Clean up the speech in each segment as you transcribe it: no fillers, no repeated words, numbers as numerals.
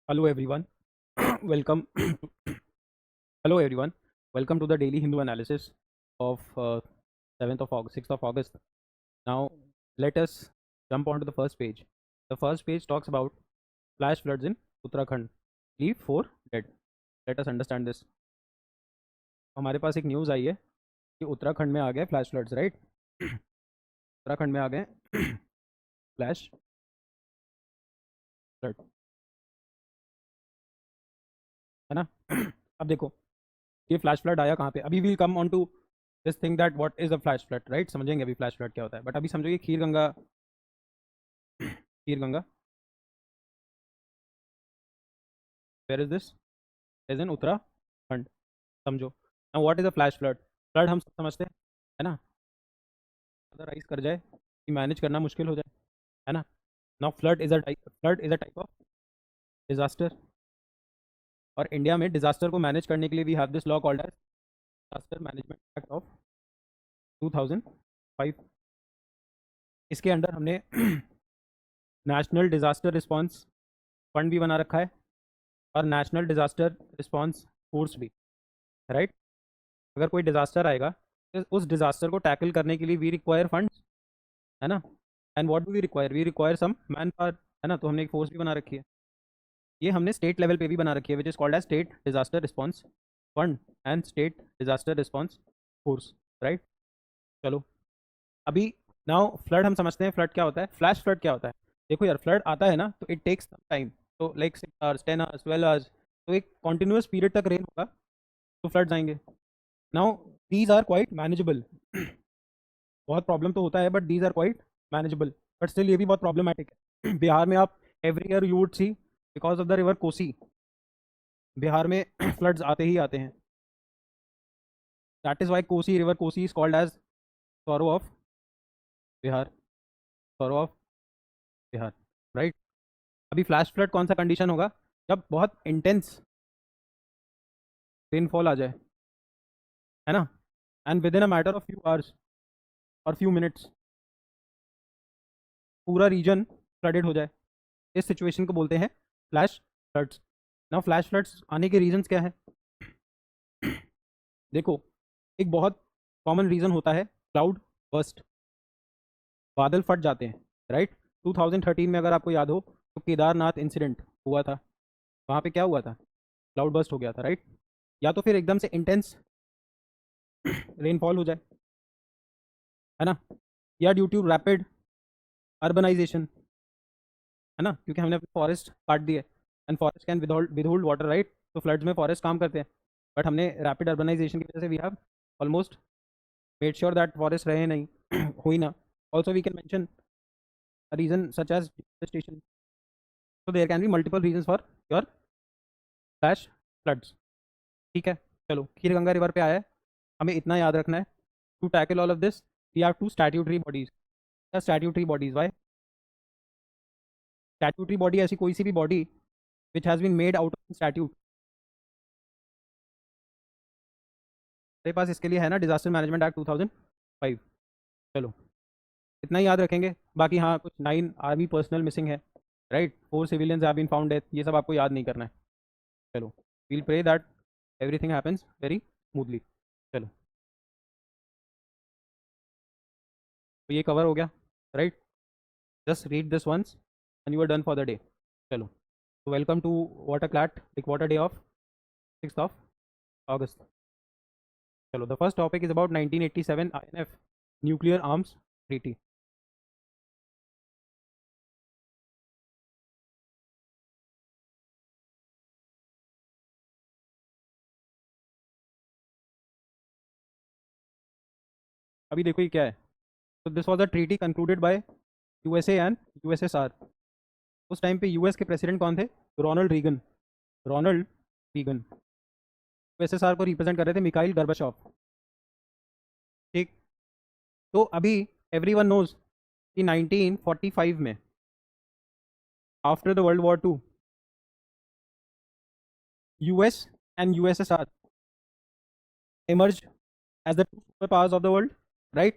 Hello everyone. Welcome. Hello everyone. Welcome to the daily Hindu analysis of 7th of August, 6th of August. Now let us jump onto the first page. The first page talks about flash floods in Uttarakhand. Leave 4 dead. Let us understand this. हमारे पास एक news आई है कि उत्तराखंड में आ गए flash floods, right? Uttarakhand में आ गए flash flood, है ना? अब देखो, ये फ्लैश फ्लड आया कहाँ पे? अभी will come on to this thing that what is a flash flood, right? समझेंगे अभी फ्लैश फ्लड क्या होता है, बट अभी समझो ये Kheer Ganga, Kheer Ganga, where is this? Is in Uttarakhand, समझो। Now what is a flash flood? Flood हम सब समझते हैं, है ना? राइज कर जाए कि मैनेज करना मुश्किल हो जाए, है ना? Now flood is a type of disaster, और इंडिया में डिजास्टर को मैनेज करने के लिए we have this law called as disaster management act of 2005। इसके अंडर हमने नेशनल डिजास्टर रिस्पांस फंड भी बना रखा है और नेशनल डिजास्टर रिस्पांस फोर्स भी, राइट? अगर कोई डिजास्टर आएगा तो उस डिजास्टर को टैकल करने के लिए वी रिक्वायर फंड्स, है ना? And what do we require some man power, है ना? तो हमने एक फोर्स भी बना रखी है। ये हमने स्टेट लेवल पे भी बना रखी है, which is called as state disaster response fund and state disaster response force, right? चलो, अभी नाउ फ्लड हम समझते हैं, फ्लड क्या होता है, फ्लैश फ्लड क्या होता है। देखो यार, फ्लड आता है ना तो इट टेक्स टाइम, तो लाइक 6 आवर्स, 10 आवर्स, 12 आवर्स, तो एक कॉन्टिन्यूस पीरियड तक रेन होगा तो फ्लड्स आएंगे। Now these are quite manageable. बहुत प्रॉब्लम तो होता है but these are quite manageable, but still ये भी बहुत प्रॉब्लमेटिक है। बिहार में आप every year you would see, because of the river Kosi, Bihar में फ्लड्स आते ही आते हैं। That is why Kosi river, Kosi is called as sorrow of Bihar, sorrow of Bihar, right? अभी फ्लैश फ्लड कौन सा कंडीशन होगा? जब बहुत इंटेंस रेनफॉल आ जाए, है ना? And with in a matter of few hours और फ्यू मिनट्स पूरा रीजन फ्लडेड हो जाए, इस सिचुएशन को बोलते हैं flash floods. Now flash floods आने के रीजंस क्या है? देखो, एक बहुत कॉमन रीजन होता है क्लाउड बर्स्ट, बादल फट जाते हैं, राइट? 2013 में अगर आपको याद हो तो केदारनाथ इंसिडेंट हुआ था, वहाँ पे क्या हुआ था? क्लाउड बर्स्ट हो गया था, राइट? या तो फिर एकदम से इंटेंस रेनफॉल हो जाए, है ना? या ड्यू टू रैपिड अर्बनाइजेशन, है ना? क्योंकि हमने अपने फॉरेस्ट काट दिए, and forest can withhold water, right? तो फ्लड्स में फॉरेस्ट काम करते हैं, बट हमने रैपिड अर्बनाइजेशन की वजह से we have almost made sure that forest रहे नहीं हो ही ना। Also we can mention a reason such as deforestation. So there can be multiple reasons for your flash floods, ठीक है? चलो, खीर गंगा रिवर पे आया है, हमें इतना याद रखना है, to tackle all of this we have to statutory bodies. क्या statutory bodies? Why statutory body? ऐसी कोई सी भी body which has been made out of statute. मेरे पास इसके लिए है ना डिजास्टर मैनेजमेंट एक्ट 2005। चलो, इतना ही याद रखेंगे। बाकी हाँ, कुछ 9 आर्मी पर्सनल मिसिंग है, right? 4 civilians have been found death, ये सब आपको याद नहीं करना है। चलो, we'll pray that everything happens very smoothly. चलो, तो ये कवर हो गया, right? Just read this once and you are done for the day. चलो, तो वेलकम टू वाटर क्लैट एक water day of 6th of August। चलो, the first topic is about 1987 INF nuclear arms treaty. अभी देखो ये क्या है। तो this was a treaty concluded by USA and USSR। उस टाइम पे US के प्रेसिडेंट कौन थे? Ronald Reagan, Ronald Reagan. USSR को रिप्रेजेंट कर रहे थे मिकाइल गर्बाचोव, ठीक? तो अभी एवरीवन नोज कि 1945 में, after the world war 2, US and USSR emerged as the two superpowers of the world, right?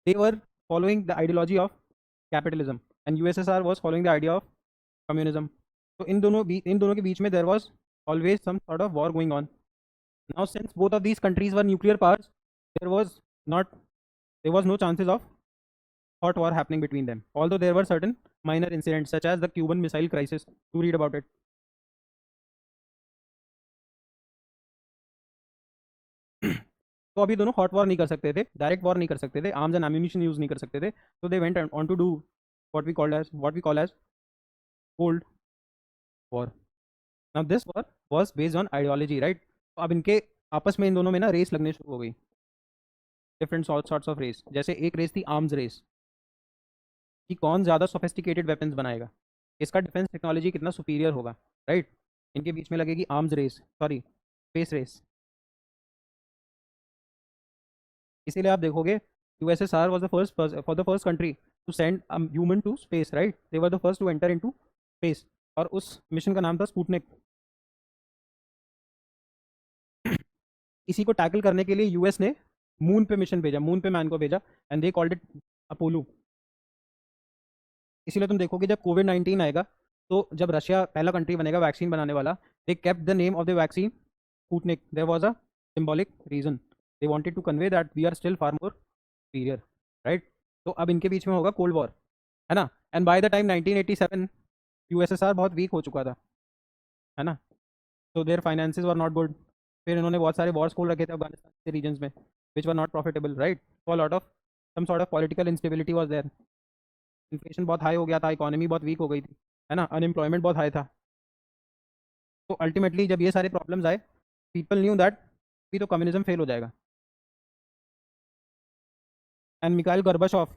They were following the ideology of capitalism, and USSR was following the idea of communism. तो इन दोनों के बीच में there was always some sort of war going on. Now since both of these countries were nuclear powers, not there was no chances of hot war happening between them, although there were certain minor incidents such as the Cuban Missile Crisis. You read about it. तो अभी दोनों hot war नहीं कर सकते थे, direct war नहीं कर सकते थे, आर्म्स एंड एम्यूनिशन यूज नहीं कर सकते थे, तो they went on to do what we call as cold war. Now this war was based on ideology, right? तो अब इनके आपस में इन दोनों में ना रेस लगने शुरू हो गई, डिफरेंट सॉर्ट्स ऑफ रेस. जैसे एक रेस थी आर्म्स रेस, कि कौन ज़्यादा सोफिस्टिकेटेड वेपन्स बनाएगा, इसका डिफेंस टेक्नोलॉजी कितना सुपीरियर होगा, राइट? इनके बीच में लगेगी arms race, sorry space race. इसीलिए आप देखोगे USSR was the first country to send human to space, right? They were the first to enter into space, और उस मिशन का नाम था स्पुतनिक. इसी को टैकल करने के लिए यूएस ने मून पे मिशन भेजा, मून पे मैन को भेजा, and they called it Apollo. इसीलिए तुम देखोगे जब कोविड-19 आएगा, तो जब रशिया पहला कंट्री बनेगा वैक्सीन बनाने वाला, they kept the name of the vaccine Sputnik. There was a symbolic reason, they wanted to convey that we are still far more superior, right? तो अब इनके बीच में होगा कोल्ड वॉर, है ना? And by the time 1987 USSR बहुत weak हो चुका था, है ना? तो their finances were not good. फिर इन्होंने बहुत सारे वॉर्स खोल रखे थे अफगानिस्तान के रीजन्स में, which were not profitable, right? तो lot of some sort of political instability was there. Inflation बहुत हाई हो गया था, इकोनॉमी बहुत वीक हो गई थी, है ना? अनएम्प्लॉयमेंट बहुत हाई था. तो अल्टीमेटली जब ये सारे प्रॉब्लम्स आए, पीपल न्यू दैट भी तो कम्युनिज्म फेल हो जाएगा. एंड मिखाइल गोर्बाचोव,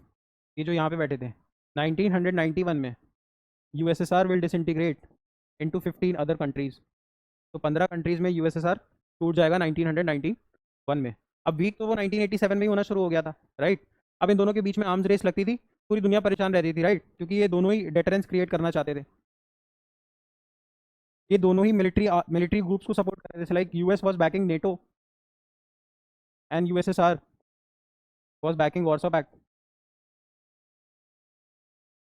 ये जो यहाँ पे बैठे थे, 1991 में USSR will disintegrate into 15 other countries. तो 15 कंट्रीज में यूएसएसआर टूट जाएगा 1991 में. अब वीक तो वो 1987 में ही होना शुरू हो गया था, राइट? अब इन दोनों के बीच में आर्म्स रेस लगती थी, पूरी दुनिया परेशान रहती थी, राइट? क्योंकि ये दोनों ही डेटरेंस क्रिएट करना चाहते थे. ये दोनों ही मिलिट्री ग्रुप्स को सपोर्ट कर रहे थे, like US was backing NATO and USSR was backing Warsaw Pact.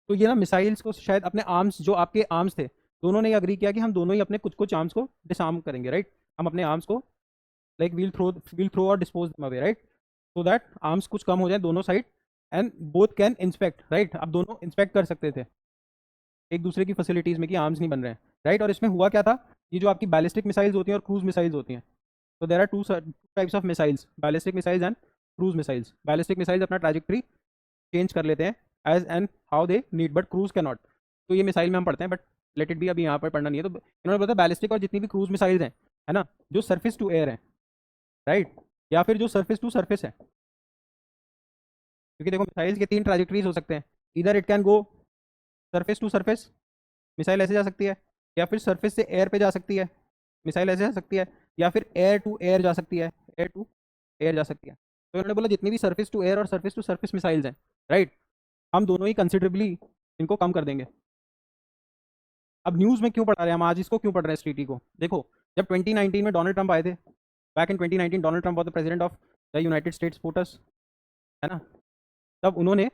तो ये ना मिसाइल्स को शायद अपने आर्म्स, जो आपके आर्म्स थे, दोनों ने अग्री किया कि हम दोनों ही अपने कुछ कुछ आर्म्स को डिसआर्म करेंगे, राइट? हम अपने आर्म्स को लाइक वील थ्रो और dispose them away, right? So that arms कुछ कम हो जाए दोनों side, and both can inspect, right? अब दोनों इंस्पेक्ट कर सकते थे एक दूसरे की फैसिलिटीज़ में कि आर्म्स नहीं बन रहे हैं, राइट? और इसमें हुआ क्या था, ये जो आपकी बैलिस्टिक मिसाइल्स होती हैं और क्रूज मिसाइल्स होती हैं, तो there are two types of missiles, ballistic missiles and cruise missiles. Ballistic missiles अपना ट्रैजेक्टरी चेंज कर लेते हैं as and how they need, but cruise can not. तो ये मिसाइल में हम पढ़ते हैं, बट लेट इट भी, अभी यहाँ पर पढ़ना नहीं है. तो इन्होंने बोला बैलिस्टिक और जितनी भी क्रूज मिसाइल्स हैं, है ना, जो सर्फेस टू एयर है, राइट, या फिर जो सर्फेस टू सर्फेस है. क्योंकि देखो मिसाइल्स के तीन ट्रैजेक्टरीज हो सकते हैं, इधर it can go surface to surface, missile ऐसे जा सकती है, या फिर सरफेस से एयर पे जा सकती है, मिसाइल ऐसे जा सकती है, या फिर एयर टू एयर जा सकती है, एयर टू एयर जा सकती है. तो इन्होंने बोला जितनी भी सरफेस टू एयर और सरफेस टू सरफेस मिसाइल्स हैं, राइट, हम दोनों ही कंसिडरेबली इनको कम कर देंगे. अब न्यूज़ में क्यों पढ़ा रहे हैं हम आज, इसको क्यों पढ़ रहे हैं इस ट्रीटी को? देखो, जब 2019 में डोनाल्ड ट्रंप आए थे, back in 2019 Donald Trump was the president of the United States POTUS, है ना? तब उन्होंने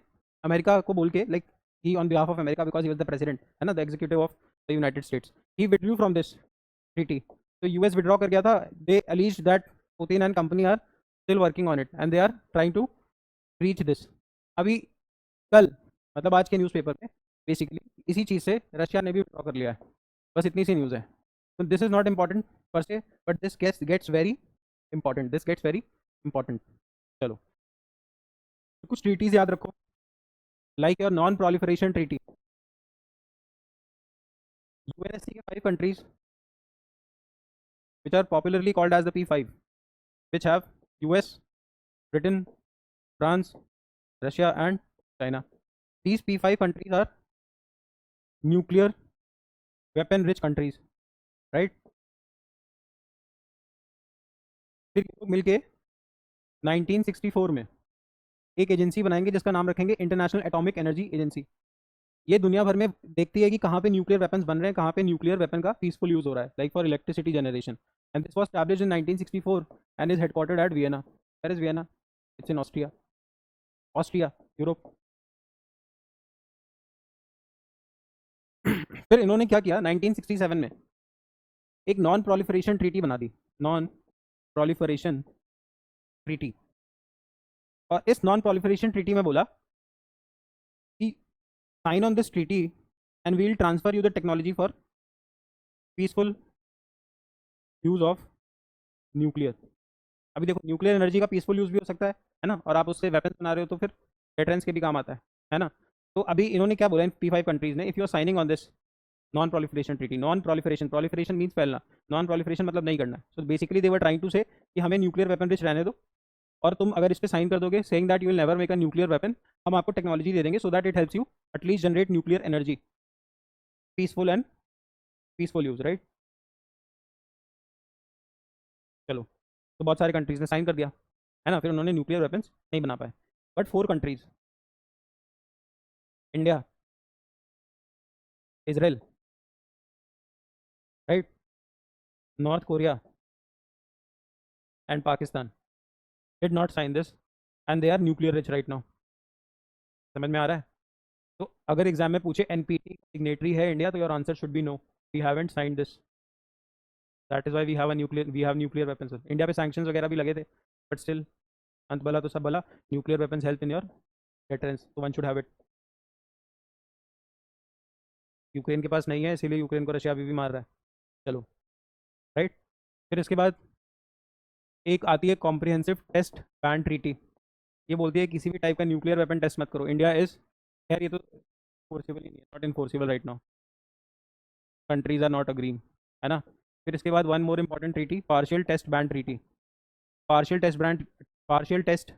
अमेरिका को बोल के, like he on behalf of America, because he was the president, है ना, the executive of the United States, he withdrew from this treaty. तो यूएस विड्रॉ कर गया था. They allege that Putin and company are still working on it and they are trying to reach this. अभी कल, मतलब आज के newspaper में बेसिकली इसी चीज़ से रशिया ने भी विड्रॉ कर लिया है. बस इतनी सी न्यूज़ है. तो this is not important per se, but this gets very important, this gets very important. चलो, तो कुछ ट्रीटीज याद रखो, like your non proliferation treaty. UNSC के 5 countries which are popularly called as the P5, which have US, Britain, France, Russia and China. These P5 countries are nuclear weapon rich countries, right? फिर ये लोग मिलके 1964 में एक agency बनाएंगे जिसका नाम रखेंगे इंटरनेशनल एटॉमिक एनर्जी एजेंसी. ये दुनिया भर में देखती है कि कहाँ पे न्यूक्लियर वेपन्स बन रहे हैं, कहाँ पे न्यूक्लियर वेपन का पीसफुल यूज हो रहा है, like for electricity generation. And this was established in 1964 and is headquartered at Vienna. Where is Vienna? It's in Austria, Austria, Europe. फिर इन्होंने क्या किया 1967 में एक नॉन प्रोलिफरेशन ट्रीटी बना दी, नॉन प्रोलिफरेशन ट्रीटी। और इस नॉन प्रोलिफरेशन ट्रीटी में बोला कि sign on this treaty and we'll transfer you the technology for peaceful use of nuclear. अभी देखो न्यूक्लियर एनर्जी का पीसफुल यूज भी हो सकता है ना, और आप उससे वेपन्स बना रहे हो तो फिर डेटरेंस के भी काम आता है ना। तो अभी इन्होंने क्या बोला इन P5 कंट्रीज ने, if you are signing on this non proliferation treaty, non proliferation, proliferation means फैलना, नॉन प्रोलिफरेशन मतलब नहीं करना। So basically they were trying to say कि हमें न्यूक्लियर वेपन रिच रहने दो, और तुम अगर इस पर साइन कर दोगे saying that you will never make a nuclear weapon, हम आपको टेक्नोलॉजी दे देंगे so that it helps you at least generate nuclear energy, peaceful and peaceful use, right. चलो, तो बहुत सारे कंट्रीज ने साइन कर दिया, है ना। फिर उन्होंने न्यूक्लियर वेपन्स नहीं बना पाए, but 4 countries, India, Israel, right, North Korea and Pakistan did not sign this and they are nuclear rich right now. समझ में आ रहा है? तो अगर एग्जाम में पूछे एनपीटी सिग्नेटरी है इंडिया, तो your answer should be no, we haven't signed this, that is why we have nuclear weapons. India पे सैंक्शंस वगैरह भी लगे थे, बट स्टिल अंत भला तो सब भला, nuclear weapons help in your deterrence, तो one should have it. Ukraine के पास नहीं है, इसीलिए यूक्रेन को रशिया अभी भी मार रहा है। चलो, राइट। फिर इसके बाद एक आती है कॉम्प्रिहेंसिव टेस्ट बैन ट्रीटी। ये बोलती है किसी भी टाइप का न्यूक्लियर वेपन टेस्ट मत करो। इंडिया इज, खैर ये तो फोर्सिबल ही नहीं है, not enforceable right now, countries are not agreeing, है ना। फिर इसके बाद one more important treaty, partial test ban treaty. Partial test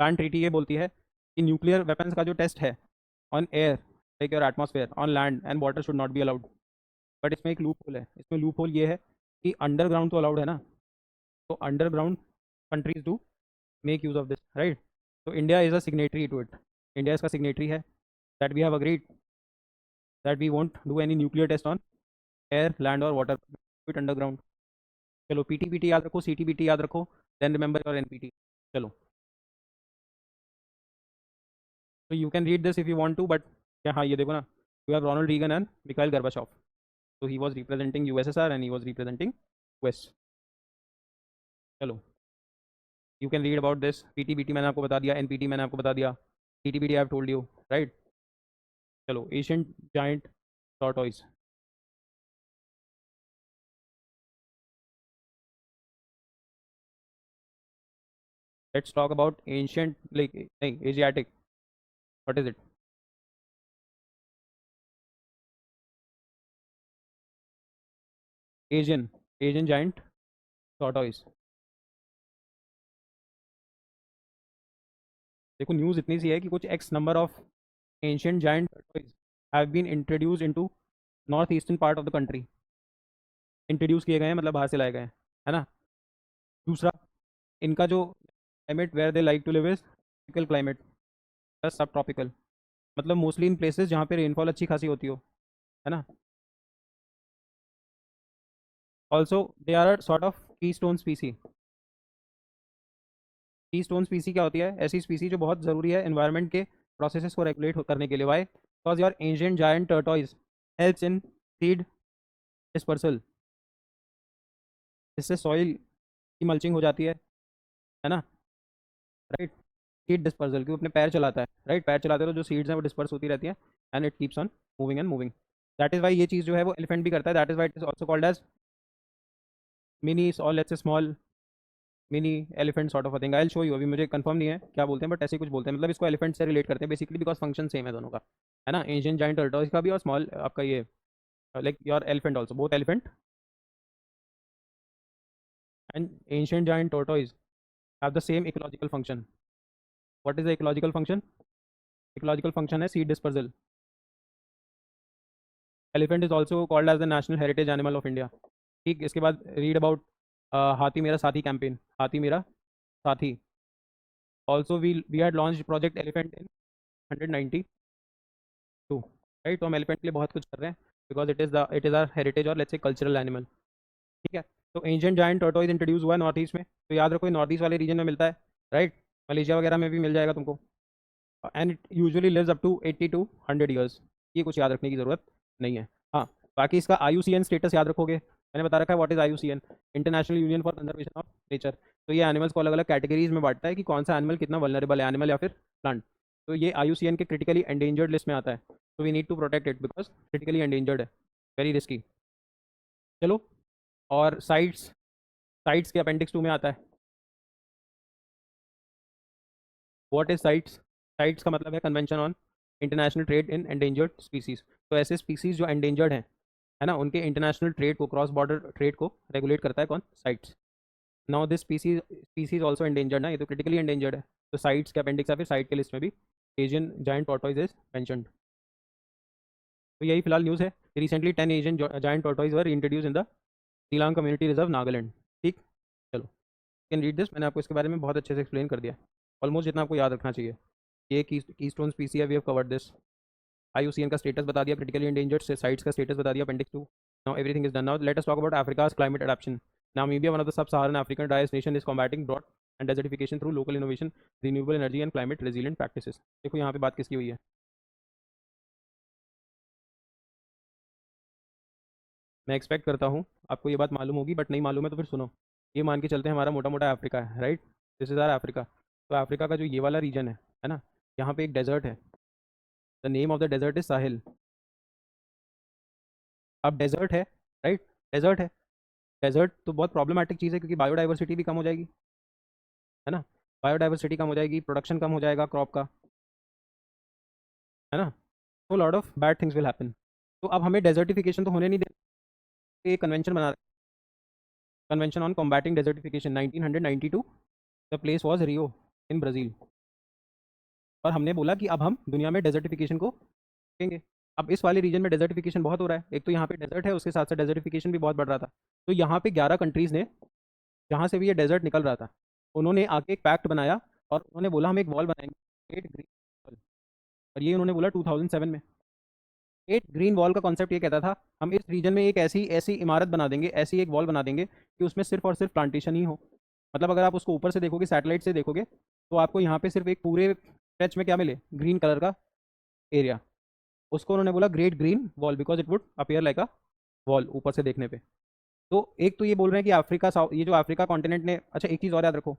ban treaty ये बोलती है कि न्यूक्लियर वेपन्स का जो टेस्ट है on air, like your atmosphere, on land and water should not be allowed. But इसमें एक लूप होल है, इसमें लूप होल ये है कि अंडरग्राउंड तो अलाउड है ना, तो underground countries do make use of this, right. तो India is a signatory to it, India इसका सिग्नेटरी है, that we have agreed that we won't do any nuclear test on air, land और water, it underground. चलो, PTBT याद रखो, CTBT याद रखो, then remember your NPT. चलो, तो you can read this if you want to, but क्या, हाँ ये देखो ना, you have Ronald Reagan and Mikhail Gorbachev, so he was representing USSR and he was representing West। चलो, you can read about this, PTBT मैंने आपको बता दिया, NPT मैंने आपको बता दिया, TTBT I have told you, right। चलो, Asian giant tortoise, let's talk about ancient, like नहीं, Asiatic, what is it? Asian giant tortoise. देखो न्यूज़ इतनी सी है कि कुछ x number of ancient giant tortoise have been introduce into north eastern part of the country. Introduce किए गए हैं मतलब बाहर से लाए गए हैं, है ना। दूसरा, इनका जो climate where they like to live is tropical climate plus subtropical, मतलब मोस्टली इन प्लेसेस जहाँ पे रेनफॉल अच्छी खासी होती हो, है ना। Also they are sort of keystone species. Keystone स्पीसी क्या होती है? ऐसी स्पीसी जो बहुत ज़रूरी है एनवायरनमेंट के प्रोसेसेस को रेगुलेट करने के लिए। Why? Because your ancient giant tortoise helps in seed dispersal, इससे सॉइल की मल्चिंग हो जाती है ना, राइट। सीड डिस्पर्सल, क्यों? अपने पैर चलाता है, राइट। पैर चलाते तो जो सीड्स हैं वो डिस्पर्स होती रहती है and it keeps on moving and moving. That is why ये चीज़ जो है वो एलिफेंट भी करता है, that is why it is also called as mini, और let's say small mini elephant sort of thing. I will show you, अभी मुझे कंफर्म नहीं है क्या बोलते हैं, बट ऐसे कुछ बोलते हैं, मतलब इसको एलिफेंट से रिलेट करते हैं बेसिकली, बिकॉज फंक्शन सेम है दोनों का, है ना। एंशिएंट जायंट टर्टल्स का भी और स्मॉल आपका ये like your elephant also, both elephant and ancient giant turtles have the same ecological function. What is the ecological function? Ecological function है seed dispersal. Elephant is also called as the national heritage animal of India. ठीक, इसके बाद read about हाथी मेरा साथी campaign, हाथी मेरा साथी। Also we had launch project elephant in 192, right. तो हम एलिफेंट के लिए बहुत कुछ कर रहे हैं because it is our heritage और लेट्स से कल्चरल एनिमल, ठीक है। तो एंशिएंट जायंट टर्टोइज इंट्रोड्यूस हुआ है नॉर्थ ईस्ट में, तो याद रखो नॉर्थ ईस्ट वाले रीजन में मिलता है, राइट। मलेशिया वगैरह में भी मिल जाएगा तुमको, and it usually lives up to 80 to 100 years. ये कुछ याद रखने की ज़रूरत नहीं है। हाँ, बाकी इसका IUCN स्टेटस याद रखोगे, मैंने बता रखा है what is IUCN, international union for conservation of nature. तो ये एनिमल्स को अलग अलग कैटेगरीज में बांटता है कि कौन सा एनिमल कितना वल्नरेबल है, एनिमल या फिर प्लांट। तो ये IUCN के क्रिटिकली एंडेंजर्ड लिस्ट में आता है, तो we need to protect it because critically endangered है, वेरी रिस्की। चलो, और साइट्स, साइट्स के अपेंडिक्स 2 में आता है। What is sites? साइट्स का मतलब है convention on international trade in endangered species. तो ऐसे स्पीसीज जो एंडेंजर्ड हैं, है ना, उनके इंटरनेशनल ट्रेड को, क्रॉस बॉर्डर ट्रेड को रेगुलेट करता है कौन? Sites. Now this species species also endangered ना, ये तो क्रिटिकली एंडेंजर्ड है। तो साइट्स के अपेंडिक्स या फिर साइट के लिस्ट में भी Asian giant tortoise is mentioned. तो यही फिलहाल न्यूज़ है। Recently 10 Asian giant tortoise were introduce in the Shillong community reserve Nagaland. ठीक, चलो, कैन रीड दिस, मैंने आपको इसके बारे में बहुत अच्छे से एक्सप्लेन कर दिया, ऑलमोस्ट जितना आपको याद रखना चाहिए। ये कीस्टोन स्पीसी है, we have covered this. IUCN का स्टेटस बता दिया, क्रिटिकली एंडेंजर्ड से साइट्स का स्टेटस बता दिया, appendix 2। Now everything is done. Now let us talk about Africa's climate adaptation. Namibia, one of the sub Saharan African driest nation, is combating drought and desertification through local innovation, renewable energy and climate resilient practices. देखो यहाँ पे बात किसकी हुई है, मैं expect करता हूँ आपको ये बात मालूम होगी, बट नहीं मालूम है तो फिर सुनो। ये मान के चलते हैं हमारा मोटा मोटा अफ्रीका है, right, this is our Africa. तो अफ्रीका का जो ये वाला रीजन है ना, यहाँ पे एक डेजर्ट है, the name of the desert is Sahel. अब डेजर्ट है, राइट, डेजर्ट है, डेजर्ट तो बहुत प्रॉब्लमैटिक चीज़ है, क्योंकि बायोडाइवर्सिटी भी कम हो जाएगी, है ना, बायोडाइवर्सिटी कम हो जाएगी, प्रोडक्शन कम हो जाएगा क्रॉप का, है ना, तो lot of bad things will happen. तो अब हमें डेजर्टिफिकेशन तो होने नहीं देना, ये कन्वेंशन बना, convention on combating desertification 1992, the place was Rio in Brazil. और हमने बोला कि अब हम दुनिया में डेजर्टिफिकेशन को रोकेंगे। अब इस वाले रीजन में डेजर्टिफिकेशन बहुत हो रहा है, एक तो यहाँ पे डेजर्ट है, उसके साथ साथ डेजर्टिफिकेशन भी बहुत बढ़ रहा था। तो यहाँ पे 11 कंट्रीज़ ने, जहाँ से भी ये डेजर्ट निकल रहा था, उन्होंने आके एक पैक्ट बनाया और उन्होंने बोला हम एक वॉल बनाएंगे, ग्रेट ग्रीन वॉल। और ये उन्होंने बोला 2007 में। ग्रेट ग्रीन वॉल का कॉन्सेप्ट ये कहता था, हम इस रीजन में एक ऐसी ऐसी इमारत बना देंगे, ऐसी एक वॉल बना देंगे कि उसमें सिर्फ और सिर्फ प्लांटेशन ही हो। मतलब अगर आप उसको ऊपर से देखोगे, सैटेलाइट से देखोगे, तो आपको यहाँ पे सिर्फ एक पूरे स्ट्रेच में क्या मिले, ग्रीन कलर का एरिया। उसको उन्होंने बोला great green wall, because it would appear like a wall ऊपर से देखने पे। तो एक तो ये बोल रहे हैं कि अफ्रीका, ये जो अफ्रीका कॉन्टिनेंट ने, अच्छा एक चीज़ और याद रखो,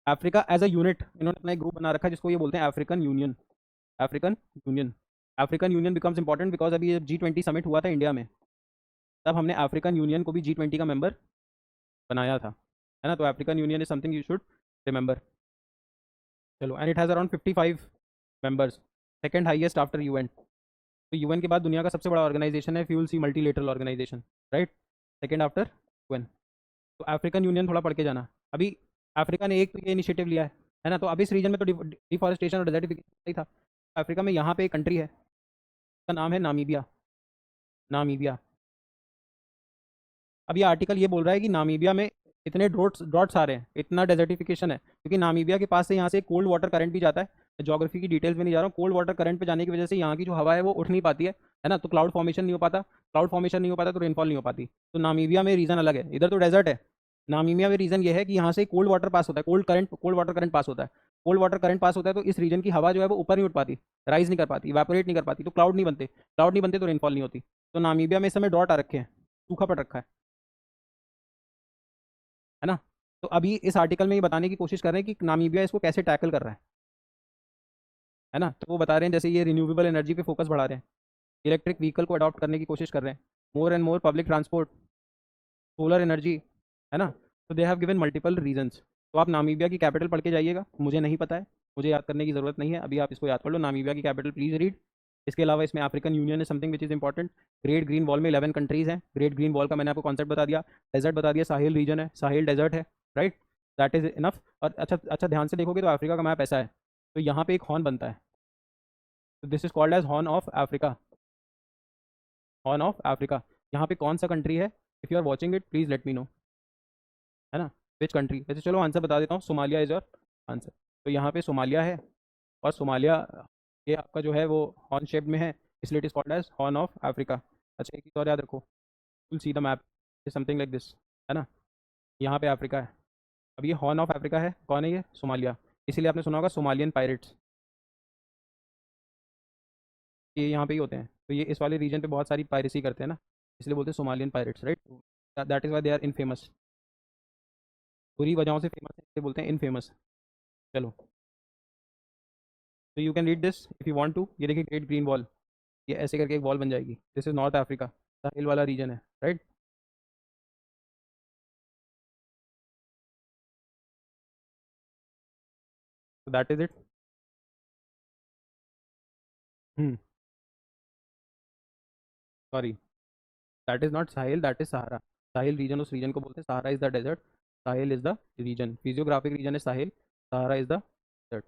अफ्रीका एज अ यूनिट इन्होंने अपना एक ग्रुप बना रखा है जिसको ये बोलते हैं African union. African union, African union becomes important because अभी ये G20 समिट हुआ था इंडिया में, तब हमने अफ्रीकन यूनियन को भी G20 का मेंबर बनाया था, है ना। तो African Union is something you should remember. चलो, and it has around 55 members, second highest after UN। तो UN के बाद दुनिया का सबसे बड़ा ऑर्गेनाइजेशन है, फ्यूल सी multilateral organisation, right, second after UN। तो अफ्रीकन यूनियन थोड़ा पढ़ के जाना। अभी अफ्रीका ने एक तो ये इनिशिएटिव लिया है ना, तो अब इस रीजन में तो डिफॉरेस्टेशन और डेजर्टिफिकेशन ही था। अफ्रीका में यहाँ पे एक कंट्री है, उसका नाम है नामीबिया, नामीबिया। अब ये आर्टिकल ये बोल रहा है कि नामीबिया में इतने ड्रॉट्स ड्रॉट्स आ रहे हैं, इतना डेजर्टिफिकेशन है, क्योंकि नामीबिया के पास से यहाँ से कोल्ड वाटर करंट भी जाता है। ज्योग्राफी की डिटेल्स में नहीं जा रहा हूँ, कोल्ड वाटर करंट पे जाने की वजह से यहाँ की जो हवा है वो उठ नहीं पाती है ना, तो क्लाउड फॉर्मेशन नहीं हो पाता, क्लाउड फॉर्मेशन नहीं हो पाता तो रेनफॉल नहीं हो पाती। तो नामीबिया में रीज़न अलग है, इधर तो डेजर्ट है। नामीबिया में रीज़न ये है कि यहाँ से कोल्ड वाटर पास होता है, कोल्ड वाटर करंट पास होता है। कोल्ड वाटर करंट पास होता है तो इस रीजन की हवा जो है वो ऊपर नहीं उठ पाती, राइज नहीं कर पाती, इवेपोरेट नहीं कर पाती, तो क्लाउड नहीं बनते, क्लाउड नहीं बनते तो रेनफॉल नहीं होती। तो नामीबिया में इस समय ड्रॉट आ रखे हैं, सूखा पड़ रखा है ना। तो अभी इस आर्टिकल में ये बताने की कोशिश कर रहे हैं कि नामीबिया इसको कैसे टैकल कर रहा है ना। तो वो बता रहे हैं जैसे ये रिन्यूएबल एनर्जी पे फोकस बढ़ा रहे हैं, इलेक्ट्रिक व्हीकल को अडॉप्ट करने की कोशिश कर रहे हैं, more and more public transport, solar energy, है ना। तो they have given multiple reasons. तो आप नामीबिया की कैपिटल पढ़ के जाइएगा, मुझे नहीं पता है, मुझे याद करने की ज़रूरत नहीं है, अभी आप इसको याद कर लो, नामीबिया की कैपिटल प्लीज़ रीड। इसके अलावा इसमें अफ्रीकन यूनियन है something which is important. Great green wall में 11 कंट्रीज़ हैं, ग्रेट ग्रीन वॉल का मैंने आपको कॉन्सेप्ट बता दिया, डेजर्ट बता दिया, साहिल रीजन है, साहिल डेजर्ट है, राइट, दैट इज़ इनफ। और अच्छा अच्छा ध्यान से देखोगे तो अफ्रीका का मैप ऐसा है, तो यहाँ पे एक हॉर्न बनता है, तो this is called as horn of Africa, horn of Africa. यहाँ पे कौन सा कंट्री है, if you are watching it please let me know, है ना, विच कंट्री। वैसे चलो आंसर बता देता हूँ, सोमालिया इज़ योर आंसर। तो यहाँ पे सोमालिया है, और सोमालिया ये आपका जो है वो हॉर्न शेप में है, इसलिए it is called as horn of Africa. अच्छा एक चीज़ और याद रखो, you see the map is something like this, है ना, यहाँ पे अफ्रीका है। अब ये हॉर्न ऑफ अफ्रीका है, कौन है ये, सोमालिया। इसीलिए आपने सुना होगा सोमालियन पायरेट्स, ये यहाँ पे ही होते हैं। तो ये इस वाले रीजन पे बहुत सारी पायरेसी करते हैं ना, इसलिए बोलते हैं Somalian pirates, right. That is why they are infamous, बुरी वजहों से फेमस है, इसलिए बोलते हैं इनफेमस। चलो, तो you can read this if you want to. ये देखिए ग्रेट ग्रीन वॉल, ये ऐसे करके एक वॉल बन जाएगी। This is North Africa, Sahel वाला रीजन है, राइट। तो that is it. Sorry, that is not Sahel, that is Sahara. Sahel region उस रीजन को बोलते हैं, Sahara is the desert, Sahel is the region, physiographic region है Sahel, Sahara is the desert.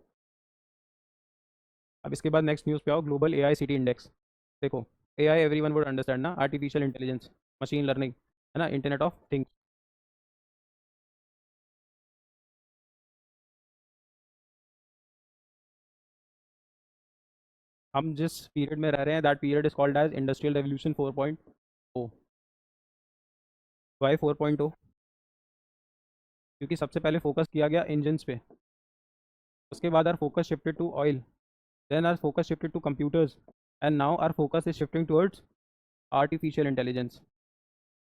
अब इसके बाद नेक्स्ट न्यूज़ पे आओ, global A I city index. देखो, A I every one would understand ना, आर्टिफिशियल इंटेलिजेंस, मशीन लर्निंग, है ना, इंटरनेट ऑफ थिंग्स। हम जिस पीरियड में रह रहे हैं, that period is called as industrial revolution 4.0। Why 4.0? क्योंकि सबसे पहले फोकस किया गया इंजन्स पे, उसके बाद our focus shifted to oil, then our focus shifted to computers, and now our focus is shifting towards artificial intelligence,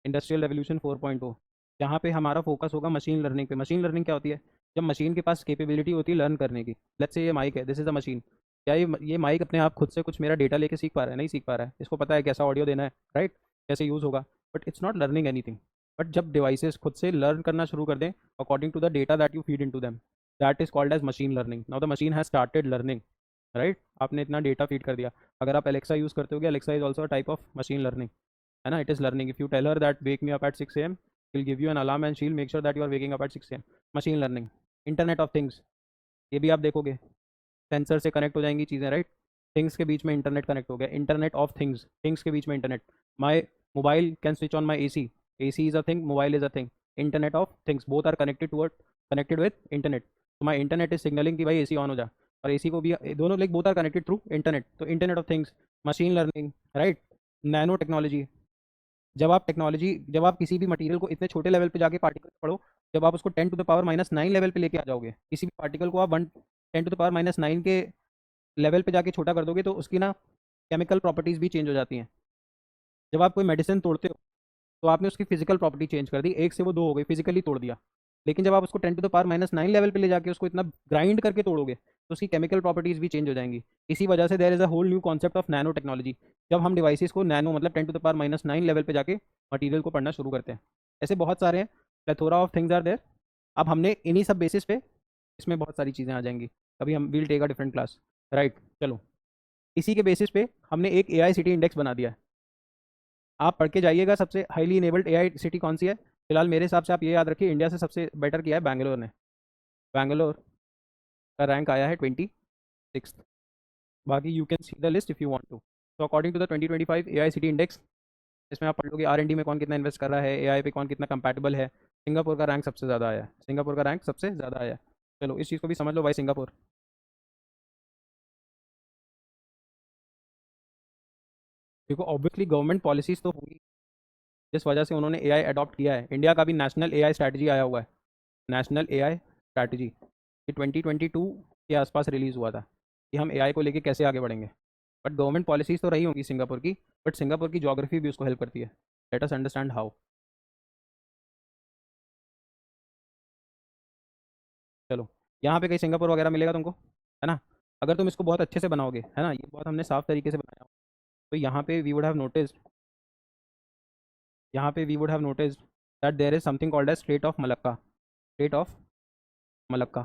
industrial revolution 4.0। यहाँ पे हमारा फोकस होगा मशीन लर्निंग पे। मशीन लर्निंग क्या होती है? जब मशीन के पास कैपेबिलिटी होती है लर्न करने की। लेट्स से ये माइक है, दिस इज़ अ मशीन। क्या ये माइक अपने आप खुद से कुछ मेरा डेटा लेके सीख पा रहा है? नहीं सीख पा रहा है। इसको पता है कैसा ऑडियो देना है, राइट, कैसे यूज़ होगा, but it's not learning anything. But जब डिवाइसेस खुद से लर्न करना शुरू कर दें according to the data that you feed in to them, that is called as machine learning. Now the machine has started learning, right. आपने इतना data feed कर दिया। अगर आप एलेक्सा यूज़ करते हो, Alexa is also a type of machine learning, है ना। It is learning. If you tell her that wake me up at 6 AM, will give you an alarm and she will make sure that you are waking up at 6 AM। Machine learning. Internet of things, ये भी आप देखोगे, sensor से connect हो जाएंगी चीज़ें, right. Things के बीच में इंटरनेट कनेक्ट हो गया, इंटरनेट ऑफ थिंग्स, थिंग्स के बीच में internet. My mobile can switch on my A C is a thing, mobile is a thing. Internet of things, both are connected with internet. तो my internet is signalling कि भाई ए सी on हो जा, और ए सी को भी, दोनों like both are connected through internet. तो internet of things, machine learning, right. Nano technology, जब आप किसी भी मटेरियल को इतने छोटे लेवल पे जाके पार्टिकल पढ़ो, जब आप उसको 10⁻⁻9 लेवल पे लेके आ जाओगे, किसी भी पार्टिकल को आप 10⁻⁹ के लेवल पे जाके छोटा कर दोगे, तो उसकी ना केमिकल प्रॉपर्टीज़ भी चेंज हो जाती हैं। जब आप कोई मेडिसिन तोड़ते हो, तो आपने उसकी फिजिकल प्रॉपर्टी चेंज कर दी, एक से वो दो हो गई, फिजिकली तोड़ दिया। लेकिन जब आप उसको 10⁻⁹ लेवल पे ले जाके उसको इतना ग्राइंड करके तोड़ोगे, तो उसकी केमिकल प्रॉपर्टीज़ भी चेंज हो जाएंगी। इसी वजह से there is a whole new concept of nano technology. जब हम डिवाइसेस को नैनो मतलब 10⁻⁹ लेवल पे जाके मटीरियल को पढ़ना शुरू करते हैं। ऐसे बहुत सारे हैं, plethora of things are there. अब हमने इन्हीं सब बेसिस पे, इसमें बहुत सारी चीज़ें आ जाएंगी, कभी हम will take a different class, right. चलो, इसी के बेसिस पे हमने एक ए आई सिटी इंडेक्स बना दिया है। आप पढ़ के जाइएगा सबसे highly enabled A I city कौन सी है। फिलहाल मेरे हिसाब से आप ये याद रखिए, इंडिया से सबसे बेटर किया है बैंगलोर ने। बैंगलोर का रैंक आया है 26। बाकी you can see the list if you want to. तो according to the 2025 A I city index, इसमें आप पढ़ लोगे आर एन डी में कौन कितना इन्वेस्ट कर रहा है, ए आई पे कौन कितना कंपैटिबल है। सिंगापुर का रैंक सबसे ज़्यादा आया है, सिंगापुर का रैंक सबसे ज़्यादा आया है। चलो, इस चीज़ को भी समझ लो भाई, सिंगापुर। देखो, ऑब्वियसली गवर्नमेंट पॉलिसीज़ तो होंगी, जिस वजह से उन्होंने ए आई अडॉप्ट किया है। इंडिया का भी नेशनल ए आई स्ट्रैटेजी आया हुआ है, नेशनल ए आई स्ट्रैटेजी, ये 2022 के आसपास रिलीज़ हुआ था, कि हम ए आई को लेके कैसे आगे बढ़ेंगे। बट गवर्नमेंट पॉलिसीज़ तो रही होंगी सिंगापुर की, बट सिंगापुर की जोग्राफी भी उसको हेल्प करती है। Let us understand how. चलो, यहाँ पे कहीं सिंगापुर वगैरह मिलेगा तुमको, है ना। अगर तुम इसको बहुत अच्छे से बनाओगे, है ना, ये बहुत हमने साफ तरीके से बनाया हो, तो यहाँ पे we would have notice that there is something called as strait of Malacca. Strait of Malacca,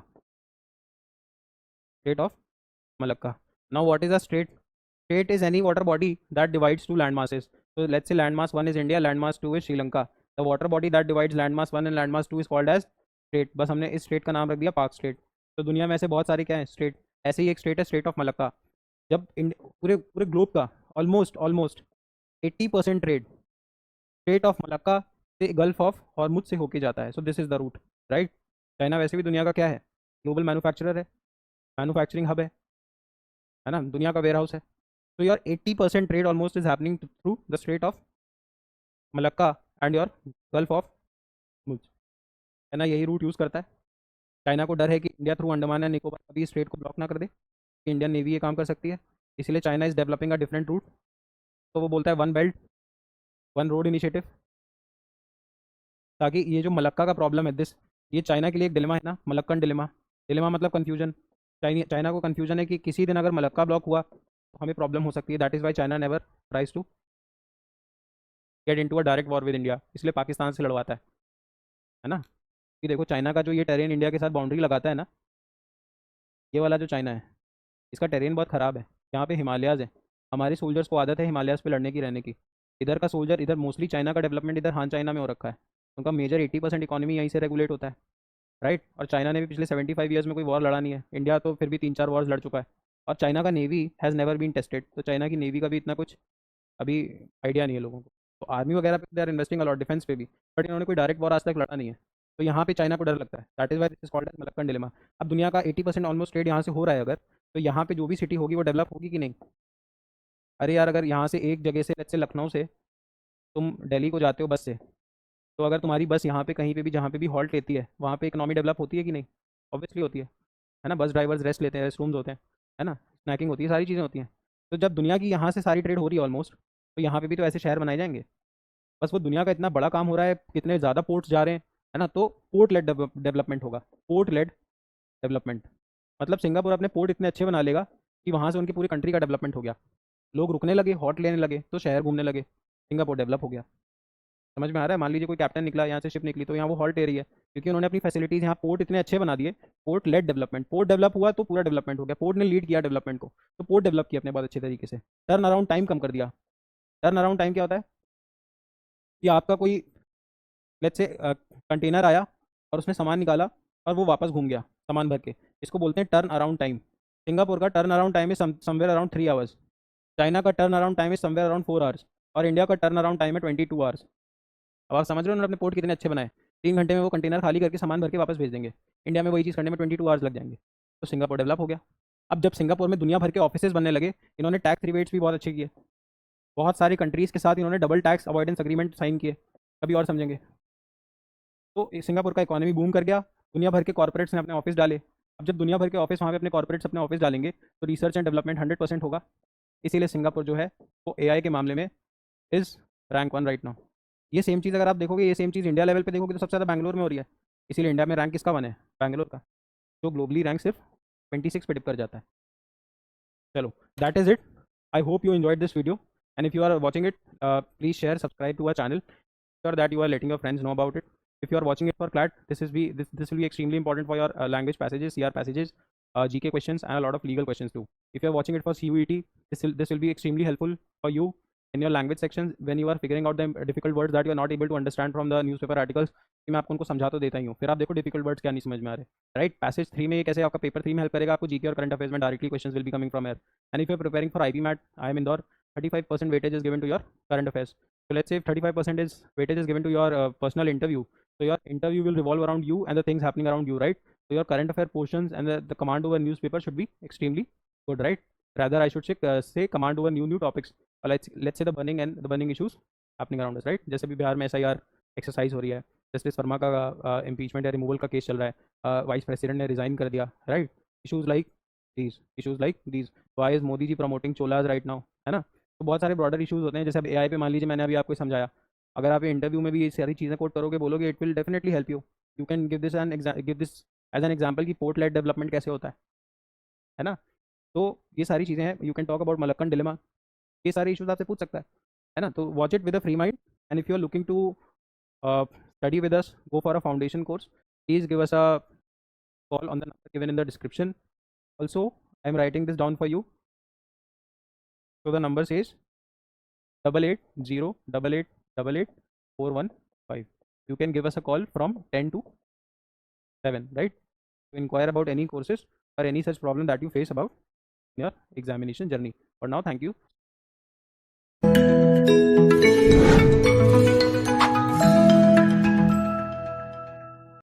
strait of Malacca. Now what is a strait? Strait is any water body that divides two land masses. So let's say land mass 1 is India, land mass 2 is Sri Lanka. The water body that divides land mass 1 and land mass 2 is called as straight. बस हमने इस straight का नाम रख दिया पाक straight. तो दुनिया में ऐसे बहुत सारे क्या है स्ट्रेट, ऐसे ही एक स्ट्रेट है स्ट्रेट ऑफ मलक्का। जब पूरे पूरे ग्लोब का almost almost 80% trade strait of Malacca से गल्फ ऑफ हॉर्मुज से होके जाता है। So this is the route, right. China वैसे भी दुनिया का क्या है, ग्लोबल मैन्युफैक्चरर है, मैन्युफैक्चरिंग हब है ना, दुनिया का वेयर हाउस है। तो your 80% trade almost is happening through the strait of Malacca and your gulf of मुल्क, है ना। यही रूट यूज़ करता है। चाइना को डर है कि India through Andaman and Nicobar कभी स्ट्रेट को ब्लॉक ना कर दे, कि इंडियन नेवी ये काम कर सकती है। इसलिए China is developing a different route तो वो बोलता है one belt one road initiative, ताकि ये जो मलक्का का प्रॉब्लम है दिस, ये चाइना के लिए एक डिलेमा है ना, मलक्कन डिलेमा। डिलेमा मतलब कन्फ्यूजन। चाइना को कन्फ्यूजन है कि किसी दिन अगर मलक्का ब्लॉक हुआ तो हमें प्रॉब्लम हो सकती है। That is why China never tries to get into a direct war with India, इसलिए पाकिस्तान से लड़वाता है ना। कि देखो चाइना का जो ये टेरेन इंडिया के साथ बाउंड्री लगाता है ना, ये वाला जो चाइना है, इसका टेरेन बहुत ख़राब है। यहाँ पे हिमालयाज़ है, हमारे सोल्जर्स को आदत है हिमालयाज़ पे लड़ने की, रहने की। इधर का सोल्जर, इधर मोस्टली चाइना का डेवलपमेंट इधर हान चाइना में हो रखा है। उनका मेजर 80% इकोनॉमी यहीं से रेगुलेट होता है, राइट। और चाइना ने भी पिछले 75 ईयर्स में कोई वॉर लड़ा नहीं है। इंडिया तो फिर भी 3-4 वॉर्स लड़ चुका है। और चाइना का navy has never been tested, तो चाइना की नेवी का भी इतना कुछ अभी आइडिया नहीं है लोगों को। तो आर्मी वगैरह पे they are investing a lot defence पे भी, बट इन्होंने कोई डायरेक्ट वॉर आज तक लड़ा नहीं है। तो यहाँ पे चाइना को डर लगता है। That is why this is called as Malaccan dilemma. अब दुनिया का 80% ऑलमोस्ट ट्रेड यहाँ से हो रहा है, अगर तो यहाँ पे जो भी सिटी होगी वो डेवलप होगी कि नहीं। अरे यार, अगर यहाँ से एक जगह से, लेट्स से लखनऊ से तुम दिल्ली को जाते हो बस से, तो अगर तुम्हारी बस यहाँ पे कहीं पे भी, जहाँ पे भी हॉल्ट लेती है, वहाँ पे इकोनॉमी डेवलप होती है कि नहीं। ऑब्वियसली होती है ना। बस ड्राइवर्स रेस्ट लेते हैं, रेस्ट रूम्स होते हैं, है ना, स्नैकिंग होती है, सारी चीज़ें होती हैं। तो जब दुनिया की यहाँ से सारी ट्रेड हो रही है ऑलमोस्ट, तो यहाँ पे भी तो ऐसे शहर बनाए जाएंगे। बस वो दुनिया का इतना बड़ा काम हो रहा है, कितने ज़्यादा पोर्ट्स जा रहे हैं, है ना। तो पोर्ट लेड डेवलपमेंट होगा, पोर्ट लेड डेवलपमेंट। मतलब सिंगापुर अपने पोर्ट इतने अच्छे बना लेगा कि वहाँ से उनकी पूरी कंट्री का डेवलपमेंट हो गया। लोग रुकने लगे, हॉट लेने लगे, तो शहर घूमने लगे, सिंगापुर डेवलप हो गया। समझ में आ रहा है। मान लीजिए कोई कैप्टन निकला यहाँ से, शिप निकली, तो यहाँ वो हॉल्ट एरिया है, क्योंकि उन्होंने अपनी फैसिलिटीज़ यहाँ पोर्ट इतने अच्छे बना दिए। Port led development, port develop हुआ तो पूरा डेवलपमेंट हो गया। पोर्ट ने लीड किया डेवलपमेंट को, तो पोर्ट डेवलप किया अपने बहुत अच्छे तरीके से। टर्न अराउंड टाइम कम कर दिया। टर्न अराउंड टाइम क्या होता है कि आपका कोई, लेट्स से कंटेनर आया और उसने सामान निकाला और वो वापस घूम गया सामान भर के, इसको बोलते हैं टर्न अराउंड टाइम। सिंगापुर का टर्न अराउंड टाइम है समवेयर अराउंड 3 आवर्स। चाइना का टर्न अराउंड टाइम है समवेयर अराउंड 4 आवर्स। और इंडिया का टर्न अराउंड टाइम है 22 आवर्स। अब आप समझ रहे हो उन्होंने अपने पोर्ट कितने अच्छे बनाए। 3 घंटे में वो कंटेनर खाली करके सामान भर के वापस भेज देंगे। इंडिया में वही चीज़ करने में 22 आवर्स लग जाएंगे। तो सिंगापुर डेवलप हो गया। अब जब सिंगापुर में दुनिया भर के ऑफिसेज बनने लगे, इन्होंने टैक्स रिबेट्स भी बहुत अच्छे किए। बहुत सारी कंट्रीज़ के साथ इन्होंने double tax avoidance agreement sign किए। कभी और समझेंगे। तो सिंगापुर का इकोनॉमी बूम कर गया। दुनिया भर के कॉर्पोरेट्स ने अपने ऑफिस डाले। अब जब दुनिया भर के ऑफिस वहाँ पे अपने कॉर्पोरेट्स अपने ऑफिस डालेंगे, तो रिसर्च एंड डेवलपमेंट 100% होगा। इसीलिए सिंगापुर जो है वो एआई के मामले में इज़ रैंक 1 राइट नाउ। ये सेम चीज़ अगर आप देखोगे, ये सेम चीज़ इंडिया लेवल पे देखोगे, तो सबसे ज़्यादा बैंगलोर में हो रही है। इसीलिए इंडिया में रैंक किसका 1 है, बैंगलोर का, जो ग्लोबली रैंक सिर्फ 26 पे डिप कर जाता है। चलो, that is it. I hope you enjoyed this video, and if you are watching it, please share, subscribe to our channel, sure that you are letting your friends know about it. If you are watching it for CLAT, this will be extremely important for your language passages, CR passages, GK questions, and a lot of legal questions too. If you are watching it for CUET, this will be extremely helpful for you in your language sections when you are figuring out the difficult words that you are not able to understand from the newspaper articles. कि मैं आपको उनको समझा तो देता ही हूँ, फिर आप देखो डिफिकल्ट वर्ड्स क्या नहीं समझ में आ रहे, राइट। पैसेज 3 में ये कैसे आपका पेपर 3 में हेल्प करेगा, आपको जीके और करंट अफेयर्स में directly questions will be coming from here. And if you are preparing for IB MAT, IIM Indore, 35% weightage is given to your current affairs. So let's say if 35% is weightage is given to your personal interview, so your interview will revolve around you and the things happening around you, right? So your current affair portions and the command over newspaper should be extremely good, right? Rather, I should say command over new topics. Let's say the burning issues happening around us, right? जैसे भी बिहार में SIR exercise हो रही है, justice Verma का impeachment या removal का case चल रहा है, वाइस प्रेसिडेंट ने रिजाइन कर दिया, राइट। Issues like these, why is Modi ji promoting Cholas right now, है ना। तो बहुत सारे ब्रॉडर इशूज़ होते हैं। जैसे अब AI पे मान लीजिए, मैंने अभी आपको समझाया, अगर आप इंटरव्यू में भी ये सारी चीज़ें कोट करोगे, बोलोगे, it will definitely help you. You can give this as an example कि पोर्ट लेड डेवलपमेंट कैसे होता है ना। तो ये सारी चीज़ें हैं। You can talk about Malaccan dilemma, ये सारे इशूज़ आपसे पूछ सकता है ना। तो watch it with a free mind, and if you are looking to study with us, go for a foundation course, please give us a call on the number given in the description. Also, I am writing this down for you. So the number says 88088888 You can give us a call from 10 to 7, right, to inquire about any courses or any such problem that you face about your examination journey. For now, thank you.